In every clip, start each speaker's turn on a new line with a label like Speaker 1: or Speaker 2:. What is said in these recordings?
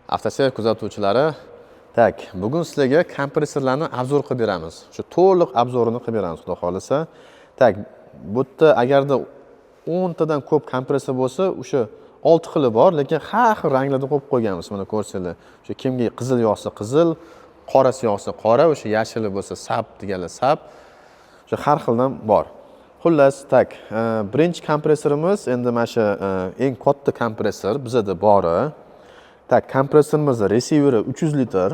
Speaker 1: Avtoseyr kuzatuvchilari, tak, bugun sizlarga kompressorlarni obzor qilib beramiz. Shu to'liq obzorini qilib beramiz, xudo xolisa. Tak, bu yerda agarda 10 tadan ko'p kompressor bo'lsa, o'sha 6 xili bor, lekin har xil ranglarda qo'yib qo'yganmiz. Mana ko'rsanglar. O'sha kimga qizil yoqsa qizil, qorasi yoqsa qora, o'sha yashili bo'lsa sap deganlar sap. O'sha har xildan bor. Xullas, tak, birinchi kompressorimiz endi mana shu eng katta kompressor bizda bori. Tak, kompressorimiz resiveri 300 litr.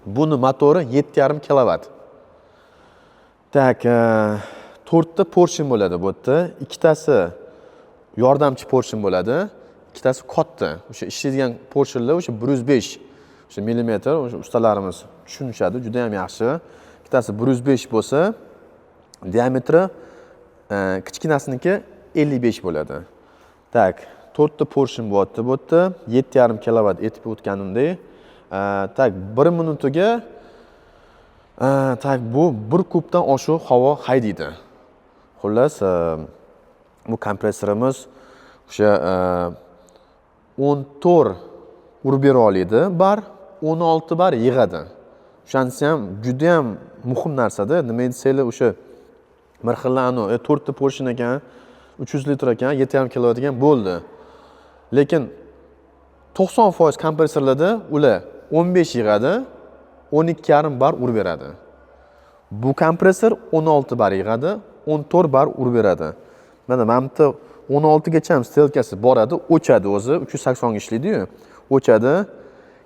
Speaker 1: Buni motori 7,5 kilovat. Tak, 4 ta portion bo'ladi bu yerda. Ikkitasi yordamchi portion bo'ladi, ikkitasi katta. O'sha ishlaydigan portionlar o'sha 105 o'sha millimetr, o'sha ustalarimiz tushunishadi, juda ham yaxshi. Ikkitasi 105 bo'lsa, diametri kichkinasiniki 55 bo'ladi. Tak, 4 ta portion bo'lyapti bu yerda, 7,5 kilovat etib o'tganimdek. Tak, 1 minutiga tak, bu 1 kubdan oshiq havo haydaydi. Xullas, bu kompressorimiz o'sha 14 urib bera oladi, bar 16 bar yig'adi. O'shanisi ham juda ham muhim narsada. Nima desanglar, o'sha bir xillarni 4 ta portion ekan, 300 litr ekan, 7,5 kilovat ekan bo'ldi. Lekin 90% kompressorlarda ular 15 yig'adi, 12,5 bar urib beradi. Bu kompressor 16 bar yig'adi, 14 bar urib beradi. Mana bu 16 gacha stelkasi boradi, o'chadi o'zi, 380 ga ishlaydi-yu. O'chadi.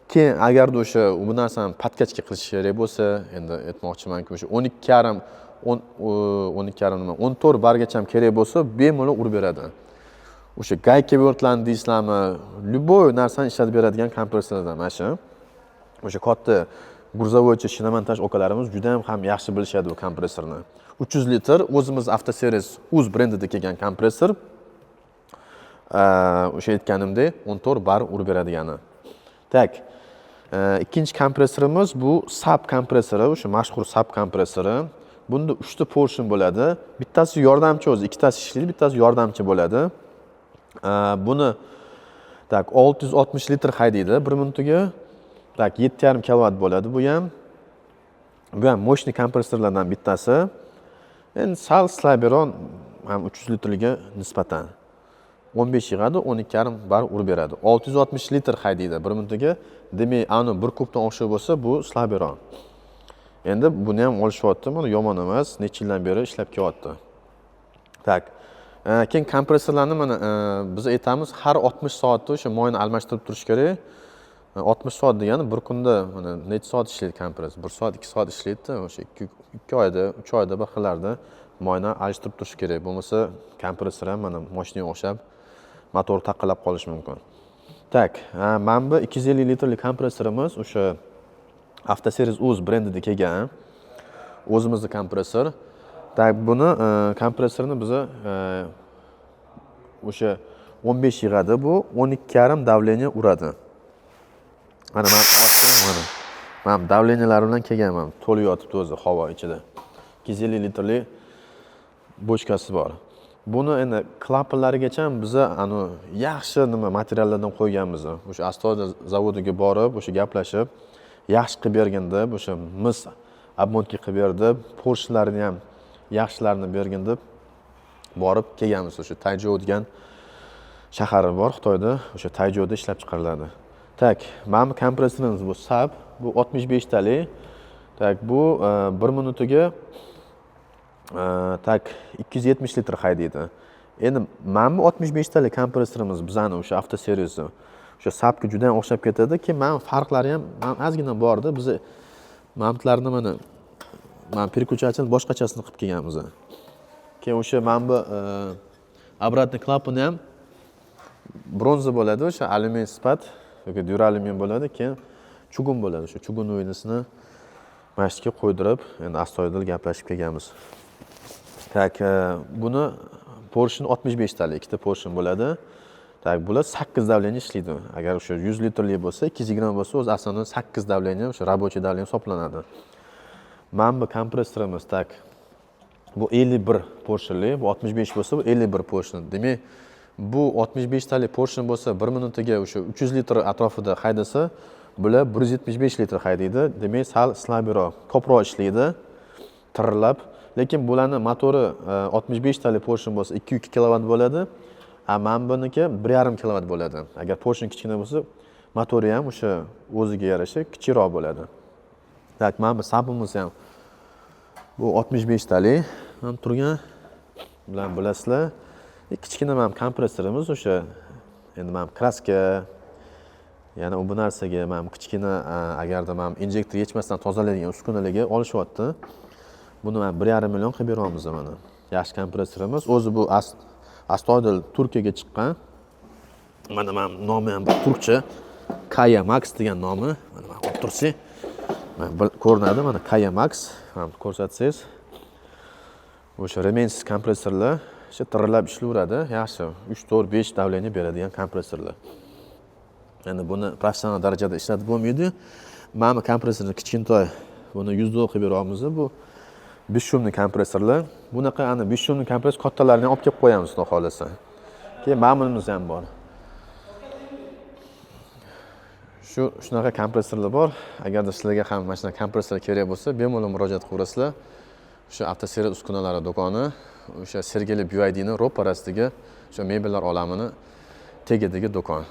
Speaker 1: Keyin agarda o'sha bu narsani patkachga qilish kerak bo'lsa, endi aytmoqchimanki, o'sha 12,5 nima 14 bargacha kerak bo'lsa, bemalol urib beradi. O'sha gayka vertlarni deysizlarmi, любой narsani ishlatib beradigan kompressorlardan mana shu. O'sha katta gruzovoychi shinamontaj okalarimiz juda ham yaxshi bilishadi bu kompressorni. 300 litr o'zimiz Avtoservis Uz brendida kelgan kompressor. O'sha aytganimdek 14 bar urib beradigani. Tak. Ikkinchi kompressorimiz bu sap kompressori, o'sha mashhur sap kompressori. Bunda 3 ta portion bo'ladi. Bittasi yordamchi o'zi, ikkitasi ishlaydi, bittasi yordamchi bo'ladi. Buni tak 660 litr haydaydi 1 minutiga. Tak, 7,5 kilovat bo'ladi bu ham. Bu ham moshni kompressorlardan bittasi. Endi sal slabron ham 300 litrga nisbatan 15 yig'adi, 12,5 bar urib beradi. 660 litr haydaydi 1 minutiga. Demak, ani 1 kubdan oshiq bo'lsa, bu slabron. Endi buni ham olishyapti, mana yomon emas, necha yildan beri ishlab kelyapti. Tak. Keyin kompressorlarni mana biz aytamiz, har 60 soatda o'sha moyni almashtirib turish kerak. 60 soat degani bir kunda mana necha soat ishlaydi kompressor? 1 soat, 2 soat ishlaydi. O'sha 2 oyda, 3 oyda bir xillarda moyni alishtirib turish kerak. Bo'lmasa kompressor ham mana mashinaga o'xshab motor taqilab qolishi mumkin. Tak, mana bu 250 litrlik kompressorimiz o'sha Avtoservis Uz brendida kelgan. O'zimizning kompressor. Tak, buni kompressorni biz o'sha 15 yig'adi, bu 12,5 davleniya uradi. Mana men davleniyalari bilan kelganman. To'lib yotibdi o'zi havo ichida. 250 litrlik bochkasi bor. Buni endi klapanlarigacha biz yaxshi nima materiallardan qo'yganmiz. O'sha Astoda zavodiga borib, o'sha gaplashib, yaxshi qilib berganda, o'sha mis obmontga qilib berdi, portionlarini ham yaxshilarini bergin deb borib kelganmiz. O'sha Tayjou degan shahar bor Xitoyda, o'sha Tayjouda ishlab chiqariladi. Tak, mana kompressorimiz bu sap, bu 65 talik. Tak, bu 1 minutiga tak 270 litr haydaydi. Endi mana bu 65 talik kompressorimiz bizani o'sha Avtoservisda o'sha sapga juda ham o'xshab ketadi. Keyin mana farqlari ham ozgina bor-da. Biz mamtlarni mana переключатель boshqachasini qilib kelganmiz. Keyin o'sha mana bu обратный klapani ham bronza bo'ladi, o'sha alyumin sifat yoki duralümin bo'ladi, keyin chugun bo'ladi. O'sha chugun o'yinasini mashqga qo'ydirib, endi astoydil gaplashib kelganmiz. Tak, buni portion 65 talik, ikkita portion bo'ladi. Tak, bular 8 davleniya ishlaydi. Agar o'sha 100 litrlik bo'lsa, 220 bo'lsa, o'z aslida 8 davleniya, o'sha рабочий davleniya hisoblanadi. Mana bu kompressorimiz, tak, bu 51 portionli, bu 65 bo'lsa, bu 51 portion. Demak, Bu 65 talik portion bo'lsa 1 minutiga o'sha 300 litr atrofida haydasa, bular 175 litr haydaydi. Demak, sal slabroq, ko'proq ishlaydi, tirillab. Lekin bularning motori 65 talik portion bo'lsa 2,2 kilovat bo'ladi. Mana buniki 1,5 kilovat bo'ladi. Agar portion kichkina bo'lsa, motori ham o'sha o'ziga yarasha kichikroq bo'ladi. Tak, mana bu sabimiz ham bu 65 talik ham turgan. Bilan bilasizlar. Kichkina ham kompressorimiz o'sha endi mana kraska, yana bu narsaga mana kichkina agarda mana injektor yechmasdan tozalaydigan uskunalarga olishyapti. Buni mana 1,5 million qilib beramiz mana. Yaxshi kompressorimiz. O'zi bu astoydil Turkiyaga chiqqan. Mana nomi ham turkcha Kaya Max degan nomi. Mana olib tursak, mana ko'rinadi, mana Kaya Max. Ham ko'rsatsangiz. O'sha remensiz kompressorlar o'sha tirillab ishlayveradi. Yaxshi 3, 4, 5 davleniya beradigan kompressorlar. Endi buni professional darajada ishlatib bo'lmaydi. Mana kompressorni kichkintoy, buni 100 dollar qilib beramiz. Bu 5 shumli kompressorlar. Bunaqa ana 5 shumli kompressor kattalarini olib kelib qo'yamiz, xudo xolasa. Keyin ma'mulimiz ham bor. Shunaqa kompressorlar bor. Agarda sizlarga ham mana shunday kompressor kerak bo'lsa, bemalol murojaat qilasizlar. O'sha avtoserial uskunalari do'koni, o'sha Sergeli BYD ning ro'parasidagi o'sha mebellar olamini tagidagi do'kon.